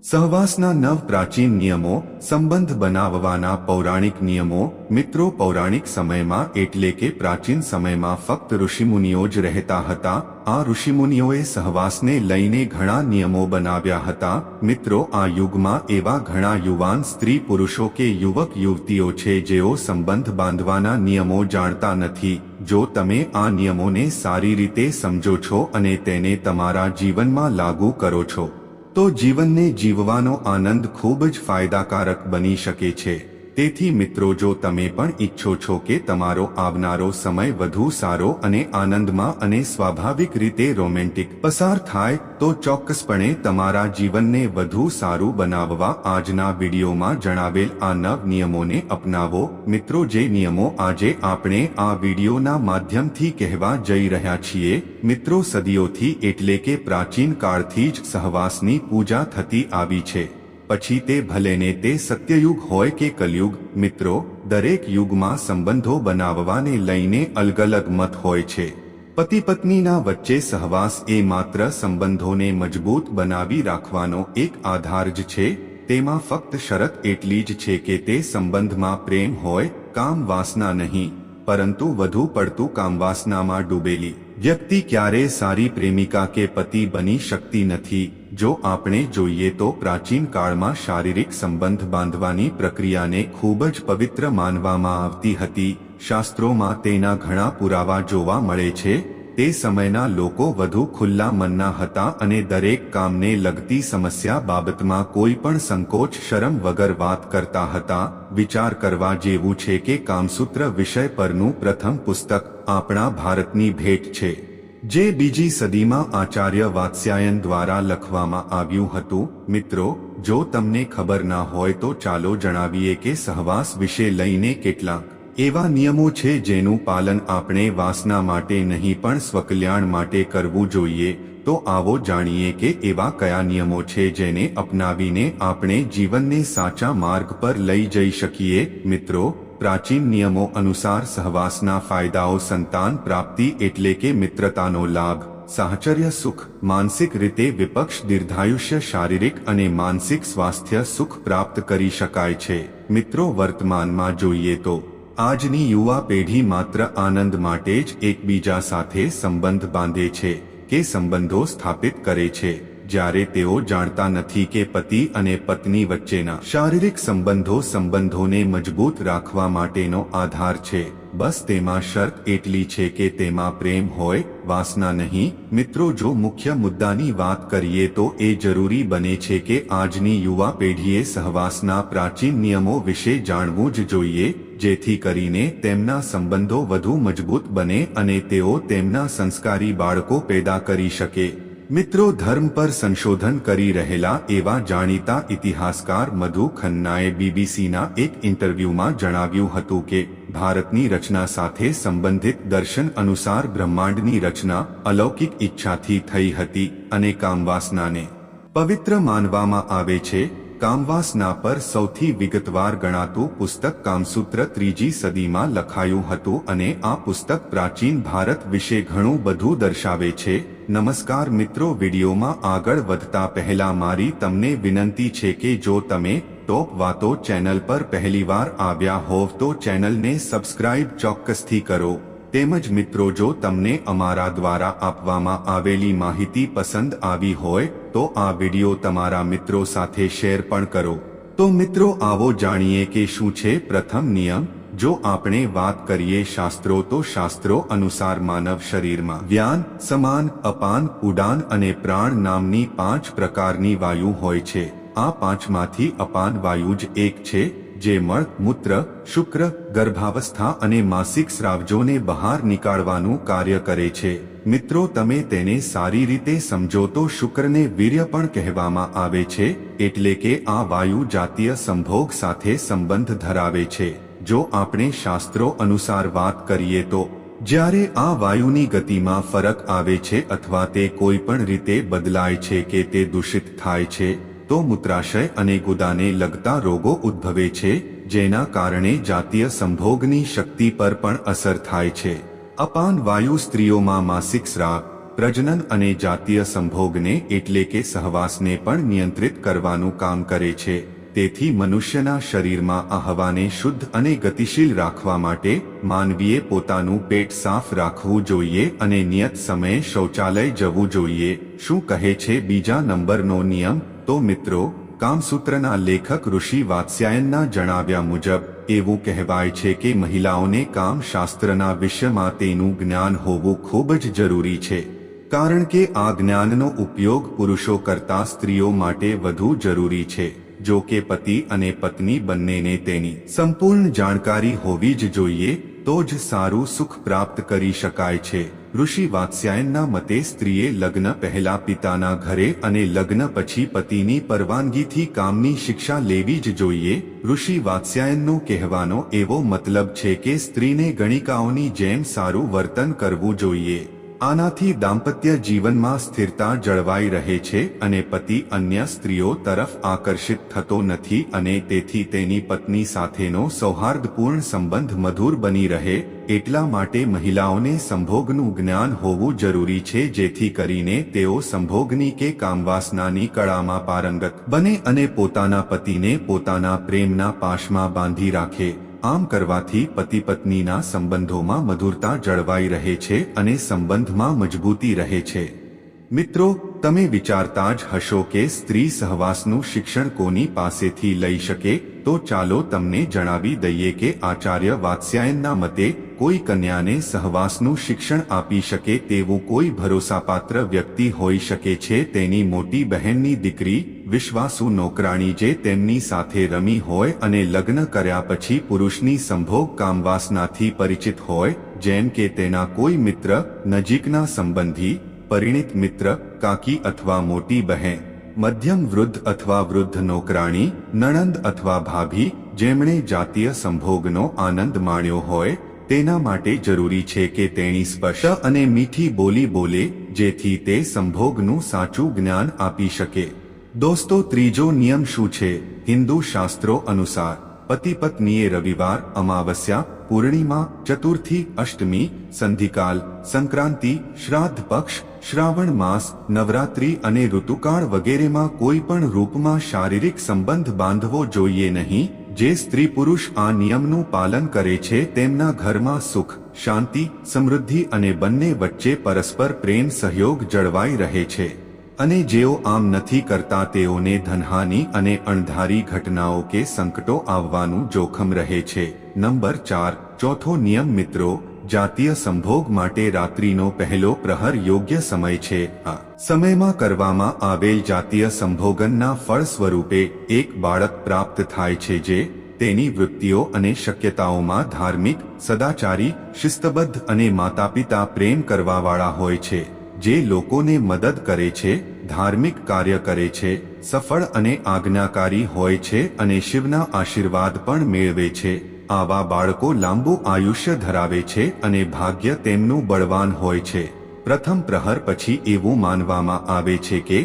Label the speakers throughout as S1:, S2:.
S1: સહવાસના 9 પ્રાચીન નિયમો, સંબંધ બનાવવાના પૌરાણિક નિયમો। મિત્રો, પૌરાણિક સમયમાં એટલે કે પ્રાચીન સમયમાં ફક્ત ઋષિમુનિઓ જ રહેતા હતા। આ ઋષિમુનિઓએ સહવાસને લઈને ઘણા નિયમો બનાવ્યા હતા। મિત્રો, આ યુગમાં એવા ઘણા યુવાન સ્ત્રી પુરુષો કે યુવક યુવતીઓ છે જેઓ સંબંધ બાંધવાના નિયમો જાણતા નથી। જો તમે આ નિયમોને સારી રીતે સમજો છો અને તેને તમારા જીવનમાં લાગુ કરો છો તો જીવનને જીવવાનો આનંદ ખૂબ જ ફાયદાકારક બની શકે છે। તેથી મિત્રો, જો તમે પણ ઈચ્છો છો કે તમારો આવનારો સમય વધુ સારો અને આનંદમાં અને સ્વાભાવિક રીતે રોમેન્ટિક પસાર થાય તો ચોક્કસપણે તમારા જીવનને વધુ સારું બનાવવા આજના વિડીયોમાં જણાવેલ આ 9 નિયમોને અપનાવો। મિત્રો, જે નિયમો આજે આપણે આ વિડીયોના માધ્યમથી કહેવા જઈ રહ્યા છીએ, મિત્રો, સદીઓથી એટલે કે પ્રાચીન કાળથી જ સહવાસની પૂજા થતી આવી છે। પછી તે ભલેને તે સત્યયુગ હોય કે કલયુગ। મિત્રો, દરેક યુગમાં સંબંધો બનાવવાને લઈને અલગ અલગ મત હોય છે। પતિ પત્નીના વચ્ચે સહવાસ એ માત્ર સંબંધોને મજબૂત બનાવી રાખવાનો એક આધાર જ છે। તેમાં ફક્ત શરત એટલી જ છે કે તે સંબંધમાં પ્રેમ હોય, કામ વાસના નહીં, પરંતુ વધુ પડતું કામવાસનામાં ડૂબેલી વ્યક્તિ ક્યારેય સારી પ્રેમિકા કે પતિ બની શકતી નથી। જો આપણે જોઈએ તો પ્રાચીન કાળમાં શારીરિક સંબંધ બાંધવાની પ્રક્રિયાને ખૂબ જ પવિત્ર માનવામાં આવતી હતી। શાસ્ત્રોમાં તેના ઘણા પુરાવા જોવા મળે છે। તે સમયના લોકો વધુ ખુલ્લા મનના હતા અને દરેક કામને લગતી સમસ્યા બાબતમાં કોઈ પણ સંકોચ શરમ વગર વાત કરતા હતા। વિચાર કરવા જેવું છે કે કામસૂત્ર વિષય પરનું પ્રથમ પુસ્તક આપણા ભારતની ભેટ છે, જે 2જી સદીમાં આચાર્ય વાત્સ્યાયન દ્વારા લખવામાં આવ્યું હતું। મિત્રો, જો તમને ખબર ના હોય તો ચાલો જણાવીએ કે સહવાસ વિશે લઈને કેટલાક એવા નિયમો છે જેનું પાલન આપણે વાસના માટે નહીં પણ સ્વકલ્યાણ માટે કરવું જોઈએ। તો આવો જાણીએ કે એવા કયા નિયમો છે જેને અપનાવીને આપણે જીવનને સાચા માર્ગ પર લઈ જઈ શકીએ। મિત્રો, પ્રાચીન નિયમો અનુસાર સહવાસના ફાયદાઓ સંતાન પ્રાપ્તિ એટલે કે મિત્રતાનો લાભ, સાહચર્ય સુખ, માનસિક રીતે વિપક્ષ દીર્ઘાયુષ્ય, શારીરિક અને માનસિક સ્વાસ્થ્ય સુખ પ્રાપ્ત કરી શકાય છે। મિત્રો, વર્તમાનમાં જોઈએ તો આજની યુવા પેઢી માત્ર આનંદ માટે જ એકબીજા સાથે સંબંધ બાંધે છે કે સંબંધો સ્થાપિત કરે છે, જ્યારે તેઓ જાણતા નથી કે પતિ અને પત્ની વચ્ચેના શારીરિક સંબંધો સંબંધોને મજબૂત રાખવા માટેનો આધાર છે। બસ તેમાં શરત એટલી છે કે તેમાં પ્રેમ હોય, વાસના નહીં। મિત્રો, જો મુખ્ય મુદ્દાની વાત કરીએ તો એ જરૂરી બને છે કે આજની યુવા પેઢીએ સહવાસના પ્રાચીન નિયમો વિશે જાણવું જ જોઈએ, જેથી કરીને તેમના સંબંધો વધુ મજબૂત બને અને તેઓ તેમના સંસ્કારી બાળકો પેદા કરી શકે। મિત્રો, ધર્મ પર સંશોધન કરી રહેલા એવા જાણીતા ઇતિહાસકાર મધુ ખન્નાએ બીબીસીના એક ઇન્ટરવ્યૂમાં જણાવ્યું હતું કે ભારતની રચના સાથે સંબંધિત દર્શન અનુસાર બ્રહ્માંડની રચના અલૌકિક ઈચ્છાથી થઈ હતી અને કામવાસનાને પવિત્ર માનવામાં આવે છે। કામવાસના પર સૌથી વિગતવાર ગણાતું પુસ્તક કામસૂત્ર 3જી સદીમાં લખાયું હતું અને આ પુસ્તક પ્રાચીન ભારત વિશે ઘણું બધું દર્શાવે છે। નમસ્કાર મિત્રો, વિડીયોમાં આગળ વધતા પહેલા મારી તમને વિનંતી છે કે જો તમે ટોપ વાતો ચેનલ પર પહેલીવાર આવ્યા હોવ તો ચેનલને સબસ્ક્રાઇબ ચોક્કસથી કરો। તેમજ મિત્રો, જો તમને અમારા દ્વારા આપવામાં આવેલી માહિતી પસંદ આવી હોય તો આ વિડીયો તમારા મિત્રો સાથે શેર પણ કરો। તો મિત્રો, આવો જાણીએ કે શું છે પ્રથમ નિયમ। જો આપણે વાત કરીએ શાસ્ત્રો તો શાસ્ત્રો અનુસાર માનવ શરીરમાં વ્યાન, સમાન, અપાન, ઉડાન અને પ્રાણ નામની 5 પ્રકારની વાયુ હોય છે। આ 5માંથી અપાન વાયુ જ એક છે જે મળ, મૂત્ર, શુક્ર, ગર્ભાવસ્થા અને માસિક સ્રાવજોને બહાર નીકાળવાનું કાર્ય કરે છે। મિત્રો, તમે તેને સારી રીતે સમજો તો શુક્રને વીર્ય પણ કહેવામાં આવે છે, એટલે કે આ વાયુ જાતીય સંભોગ સાથે સંબંધ ધરાવે છે। જો આપણે શાસ્ત્રો અનુસાર વાત કરીએ તો જ્યારે આ વાયુની ગતિમાં ફરક આવે છે અથવા તે કોઈ પણ રીતે બદલાય છે કે તે દૂષિત થાય છે તો મૂત્રાશય અને ગુદાને લગતા રોગો ઉદ્ભવે છે, જેના કારણે જાતીય સંભોગની શક્તિ પર પણ અસર થાય છે। અપાન વાયુ સ્ત્રીઓમાં માસિક સ્રાવ, પ્રજનન અને જાતીય સંભોગને એટલે કે સહવાસને પણ નિયંત્રિત કરવાનું કામ કરે છે. તેથી મનુષ્યના શરીરમાં આ હવાને શુદ્ધ અને ગતિશીલ રાખવા માટે માનવીએ પોતાનું પેટ સાફ રાખવું જોઈએ અને નિયત સમયે શૌચાલય જવું જોઈએ. શું કહે છે બીજા નંબરનો નિયમ? તો મિત્રો, કામસૂત્રના લેખક ઋષિ વાત્સ્યાયનના જણાવ્યા મુજબ એવું કહેવાય છે કે મહિલાઓને કામશાસ્ત્રના વિષયમાં તેનું જ્ઞાન હોવું ખૂબ જ જરૂરી છે, કારણ કે આ જ્ઞાનનો ઉપયોગ પુરુષો કરતાં સ્ત્રીઓ માટે વધુ જરૂરી છે. જો કે પતિ અને પત્ની બંનેને તેની સંપૂર્ણ જાણકારી હોવી જ જોઈએ, તો જ સારું સુખ પ્રાપ્ત કરી શકાય છે. ઋષિ વાત્સ્યાયનના મતે સ્ત્રીએ લગ્ન પહેલા પિતાના ઘરે અને લગ્ન પછી પતિની પરવાનગીથી કામની શિક્ષા લેવી જ જોઈએ. ઋષિ વાત્સ્યાયનનો કહેવાનો એવો મતલબ છે કે સ્ત્રીને ગણિકાઓની જેમ સારું વર્તન કરવું જોઈએ. આનાથી દાંપત્ય જીવનમાં સ્થિરતા જળવાઈ રહે છે અને પતિ અન્ય સ્ત્રીઓ તરફ આકર્ષિત થતો નથી અને તેથી તેની પત્ની સાથેનો સૌહાર્દપૂર્ણ સંબંધ મધુર બની રહે. એટલા માટે મહિલાઓને સંભોગનું જ્ઞાન હોવું જરૂરી છે, જેથી કરીને તેઓ સંભોગની કે કામવાસનાની કળામાં પારંગત બને અને પોતાના પતિને પોતાના પ્રેમના પાશમાં બાંધી રાખે. આમ કરવાથી પતિ પત્નીના સંબંધોમાં મધુરતા જળવાઈ રહે છે અને સંબંધમાં મજબૂતી રહે છે. મિત્રો, તમે વિચારતા જ હશો કે સ્ત્રી સહવાસનું શિક્ષણ કોની પાસેથી લઈ શકે? તો ચાલો તમને જણાવી દઈએ કે આચાર્ય વાત્સ્યાયનના મતે કોઈ કન્યાને સહવાસનું શિક્ષણ આપી શકે તેવું કોઈ ભરોસાપાત્ર વ્યક્તિ હોઈ શકે છે તેની મોટી બહેનની દીકરી, વિશ્વાસુ નોકરાણી જે તેમની સાથે રમી હોય અને લગ્ન કર્યા પછી પુરુષની સંભોગ કામવાસનાથી પરિચિત હોય, જેમ કે તેના કોઈ મિત્ર, નજીકના સંબંધી, પરિણીત મિત્ર, કાકી અથવા મોટી બહેન, મધ્યમ વૃદ્ધ અથવા વૃદ્ધ નોકરાણી, નણંદ અથવા ભાભી, જેમણે જાતીય સંભોગનો આનંદ માણ્યો હોય, તેના માટે જરૂરી છે કે તેણી સ્પષ્ટ અને મીઠી બોલી બોલે, જેથી તે સંભોગનું સાચું જ્ઞાન આપી શકે. દોસ્તો, ત્રીજો નિયમ શું છે? હિન્દુ શાસ્ત્રો અનુસાર પતિ પત્નીએ રવિવાર, અમાવસ્યા, પૂર્ણિમા, ચતુર્થી, અષ્ટમી, સંધિકાલ, સંક્રાંતિ, શ્રાદ્ધ પક્ષ, શ્રાવણ માસ, નવરાત્રી અને ઋતુકાળ વગેરેમાં કોઈ પણ રૂપમાં શારીરિક સંબંધ બાંધવો જોઈએ નહીં. જે સ્ત્રી પુરુષ આ નિયમનું પાલન કરે છે તેમના ઘરમાં સુખ, શાંતિ, સમૃદ્ધિ અને બંને વચ્ચે પરસ્પર પ્રેમ સહયોગ જળવાઈ રહે છે. અને જેઓ આમ નથી કરતા તેઓને ધનહાનિ અને અણધારી ઘટનાઓ કે સંકટો આવવાનું જોખમ રહે છે. નંબર 4, ચોથો નિયમ મિત્રો, જાતીય સંભોગ માટે રાત્રિનો પહેલો પ્રહર યોગ્ય સમય છે. આ સમયમાં કરવામાં આવેલ જાતીય સંભોગનના ફળ સ્વરૂપે એક બાળક પ્રાપ્ત થાય છે જે તેની વૃત્તિઓ અને શક્યતાઓમાં ધાર્મિક, સદાચારી, શિસ્તબદ્ધ અને માતાપિતા પ્રેમ કરવાવાળા હોય છે, જે લોકોને મદદ કરે છે, ધાર્મિક કાર્ય કરે છે, સફળ અને આજ્ઞાકારી હોય છે અને શિવના આશીર્વાદ પણ મેળવે છે. આવા બાળકો લાંબુ આયુષ્ય ધરાવે છે અને ભાગ્ય તેમનું બળવાન હોય છે. પ્રથમ પ્રહર પછી એવું માનવામાં આવે છે કે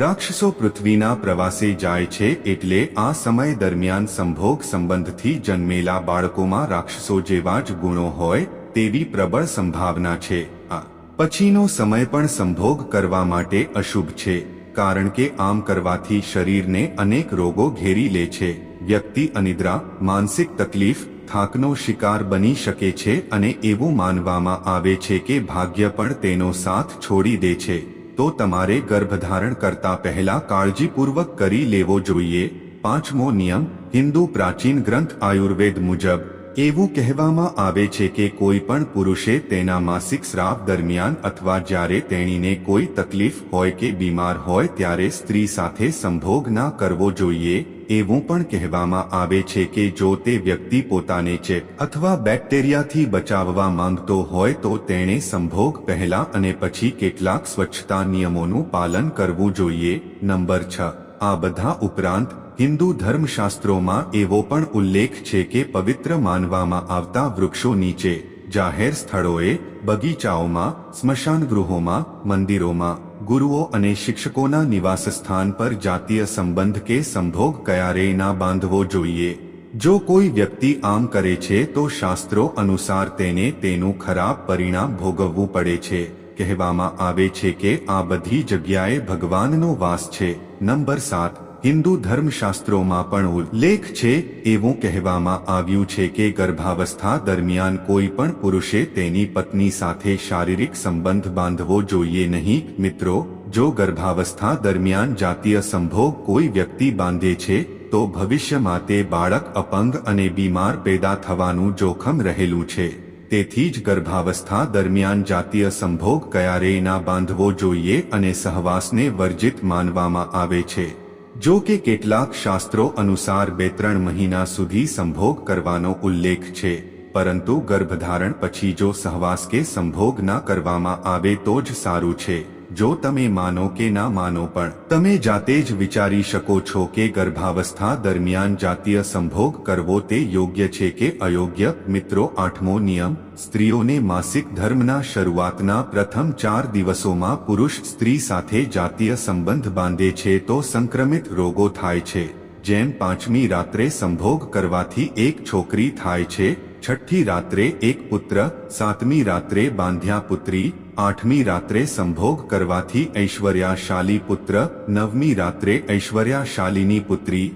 S1: રાક્ષસો પૃથ્વીના પ્રવાસે જાય છે, એટલે આ સમય દરમિયાન સંભોગ સંબંધથી જન્મેલા બાળકોમાં રાક્ષસો જેવા જ ગુણો હોય તેવી પ્રબળ સંભાવના છે. આ પછીનો સમય પણ સંભોગ કરવા માટે અશુભ છે, કારણ કે આમ કરવાથી શરીરને અનેક રોગો ઘેરી લે છે. વ્યક્તિ અનિદ્રા, માનસિક તકલીફ, થાકનો શિકાર બની શકે છે અને એવું માનવામાં આવે છે કે ભાગ્ય પણ તેનો સાથ છોડી દે છે. તો તમારે ગર્ભધારણ કરતા પહેલા કાળજીપૂર્વક કરી લેવો જોઈએ. પાંચમો નિયમ, હિન્દુ પ્રાચીન ગ્રંથ આયુર્વેદ મુજબ એવું કહેવામાં આવે છે કે કોઈ પણ પુરુષે તેના માસિક સ્રાવ દરમિયાન અથવા જ્યારે તેણીને કોઈ તકલીફ હોય કે બીમાર હોય ત્યારે સ્ત્રી સાથે સંભોગ ના કરવો જોઈએ. એવું પણ કહેવામાં આવે છે કે જો તે વ્યક્તિ પોતાને ચેપ અથવા બેક્ટેરિયાથી બચાવવા માંગતો હોય તો તેણે સંભોગ પહેલા અને પછી કેટલાક સ્વચ્છતા નિયમોનું પાલન કરવું જોઈએ. નંબર 6, આ બધા ઉપરાંત હિન્દુ ધર્મશાસ્ત્રોમાં એવો પણ ઉલ્લેખ છે કે પવિત્ર માનવામાં આવતા વૃક્ષો નીચે, જાહેર સ્થળોએ, બગીચાઓમાં, સ્મશાનગૃહોમાં, મંદિરોમાં, ગુરુઓ અને શિક્ષકોના નિવાસસ્થાન પર જાતીય સંબંધ કે સંભોગ ક્યારેય ના બાંધવો જોઈએ. જો કોઈ વ્યક્તિ આમ કરે છે તો શાસ્ત્રો અનુસાર તેને તેનું ખરાબ પરિણામ ભોગવવું પડે છે. કહેવામાં આવે છે કે આ બધી જગ્યાએ ભગવાનનો વાસ છે. નંબર 7. હિન્દુ ધર્મશાસ્ત્રોમાં પણ ઉલ્લેખ છે. એવું કહેવામાં આવ્યું છે કે ગર્ભાવસ્થા દરમિયાન કોઈ પણ પુરુષે તેની પત્ની સાથે શારીરિક સંબંધ બાંધવો જોઈએ નહીં. મિત્રો, જો ગર્ભાવસ્થા દરમિયાન જાતીય સંભોગ કોઈ વ્યક્તિ બાંધે છે તો ભવિષ્યમાં તે બાળક અપંગ અને બીમાર પેદા થવાનું જોખમ રહેલું છે. તેથી જ ગર્ભાવસ્થા દરમિયાન જાતીય સંભોગ ક્યારેય ના બાંધવો જોઈએ અને સહવાસને વર્જિત માનવામાં આવે છે. જો કે કેટલાક શાસ્ત્રો અનુસાર 2-3 મહિના સુધી સંભોગ કરવાનો ઉલ્લેખ છે, પરંતુ ગર્ભધારણ પછી જો સહવાસ કે સંભોગ ના કરવામાં આવે તો જ સારું છે. જો તમે માનો કે ના માનો, પણ તમે જાતે જ વિચારી શકો છો કે ગર્ભાવસ્થા દરમિયાન જાતીય સંભોગ કરવો તે યોગ્ય છે કે અયોગ્ય. મિત્રો, 8મો નિયમ. સ્ત્રીઓને માસિક ધર્મના શરૂઆતના પ્રથમ 4 દિવસોમાં પુરુષ સ્ત્રી સાથે જાતીય સંબંધ બાંધે છે તો સંક્રમિત રોગો થાય છે. જેમ 5મી રાત્રે સંભોગ કરવાથી એક છોકરી થાય છે, 6ઠ્ઠી રાત્રે એક પુત્ર, 7મી રાત્રે બાંધ્યા પુત્રી, 8મી રાત્રે સંભોગ કરવાથી ઐશ્વર્યાશાલી પુત્ર, 9મી રાત્રે ઐશ્વર્યાશાલીની પુત્રી,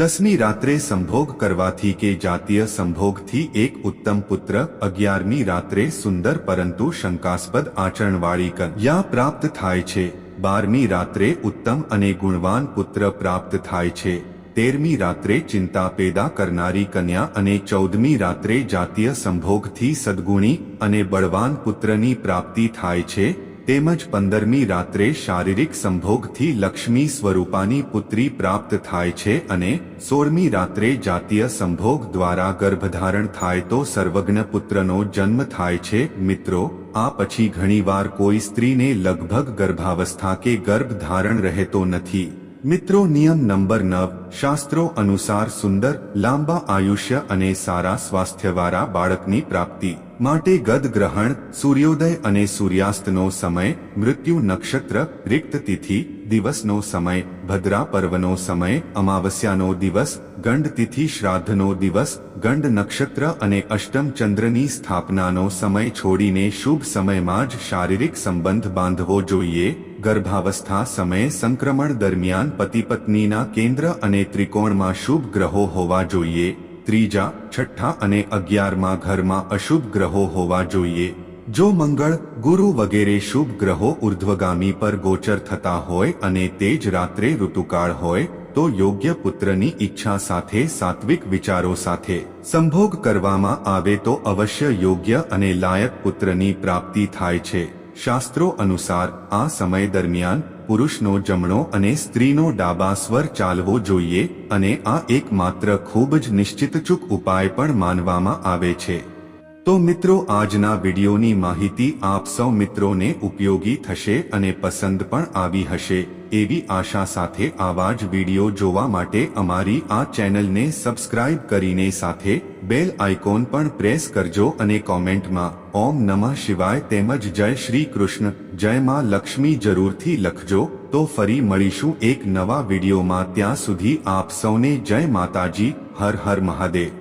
S1: 10મી રાત્રે સંભોગ કરવાથી કે જાતીય સંભોગથી એક ઉત્તમ પુત્ર, 11મી રાત્રે સુંદર પરંતુ શંકાસ્પદ આચરણવાળી કન્યા પ્રાપ્ત થાય છે, 12મી રાત્રે ઉત્તમ અને ગુણવાન પુત્ર પ્રાપ્ત થાય છે, 13મી રાત્રે ચિંતા પેદા કરનારી કન્યા અને 14મી રાત્રે જાતીય સંભોગથી સદ્ગુણી અને બળવાન પુત્રની પ્રાપ્તિ થાય છે. તેમજ 15મી રાત્રે શારીરિક સંભોગથી લક્ષ્મી સ્વરૂપાની પુત્રી પ્રાપ્ત થાય છે અને 16મી રાત્રે જાતીય સંભોગ દ્વારા ગર્ભધારણ થાય તો સર્વજ્ઞ પુત્રનો જન્મ થાય છે. મિત્રો, આ પછી ઘણીવાર કોઈ સ્ત્રીને લગભગ ગર્ભાવસ્થા કે ગર્ભધારણ રહેતો નથી. મિત્રો, નિયમ નંબર 9. શાસ્ત્રો અનુસાર સુંદર, લાંબા આયુષ્ય અને સારા સ્વાસ્થ્યવાળા બાળકની પ્રાપ્તિ માટે ગદ ગ્રહણ, સૂર્યોદય અને સૂર્યાસ્તનો સમય, મૃત્યુ નક્ષત્ર, રિક્ત તિથિ, દિવસનો સમય, ભદ્રા પર્વનો સમય, અમાવસ્યાનો દિવસ, ગંડ તિથિ, શ્રાદ્ધનો દિવસ, ગંડ નક્ષત્ર અને અષ્ટમ ચંદ્રની સ્થાપનાનો સમય છોડીને શુભ સમયમાં જ શારીરિક સંબંધ બાંધવો જોઈએ. ગર્ભાવસ્થા સમયે સંક્રમણ દરમિયાન પતિ પત્નીના કેન્દ્ર અને ત્રિકોણમાં શુભ ગ્રહો હોવા જોઈએ. 3, 6 અને 11મા ઘરમાં અશુભ ગ્રહો હોવા જોઈએ. જો મંગળ, ગુરુ વગેરે શુભ ગ્રહો ઉર્ધ્વગામી પર ગોચર થતા હોય અને તે જ રાત્રે ઋતુકાળ હોય તો યોગ્ય પુત્રની ઈચ્છા સાથે સાત્વિક વિચારો સાથે સંભોગ કરવામાં આવે તો અવશ્ય યોગ્ય અને લાયક પુત્રની પ્રાપ્તિ થાય છે. શાસ્ત્રો અનુસાર આ સમય દરમિયાન પુરુષનો જમણો અને સ્ત્રીનો ડાબા સ્વર ચાલવો જોઈએ અને આ એકમાત્ર ખૂબ જ નિશ્ચિતચૂક ઉપાય પણ માનવામાં આવે છે. તો મિત્રો, આજના વિડીયોની માહિતી આપ સૌ મિત્રોને ઉપયોગી થશે અને પસંદ પણ આવી હશે એવી આશા સાથે આવા જ વિડીયો જોવા માટે અમારી આ ચેનલને સબસ્ક્રાઇબ કરીને સાથે બેલ આઇકોન પણ પ્રેસ કરજો અને કોમેન્ટમાં ઓમ નમઃ શિવાય તેમજ જય શ્રી કૃષ્ણ, જય માં લક્ષ્મી જરૂરથી લખજો. તો ફરી મળીશું એક નવા વિડીયોમાં. ત્યાં સુધી આપ સૌને જય માતાજી. હર હર મહાદેવ.